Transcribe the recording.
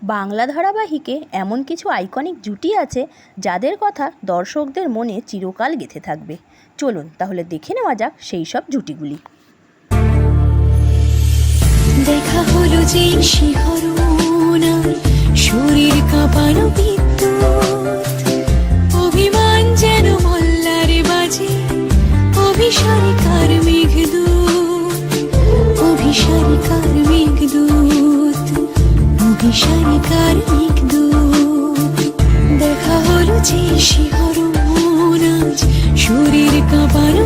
বাংলা ধারাবাহিকে এমন কিছু আইকনিক জুটি আছে যাদের কথা দর্শকদের মনে চিরকাল গেঁথে থাকবে। চলুন তাহলে দেখে নেওয়া যাক সেই সব জুটিগুলি। দেখা হলো যে শিহরণ, শরীর কাঁপানো বিদ্যুৎ, অভিমান যেন মল্লারে বাজে, অভিসারিকার মেঘদূত, অভিসারিকার মেঘদূত, অভিসারিকার মেঘদূত। দেখা হলো যে শিহরণ, শরীর কাঁপানো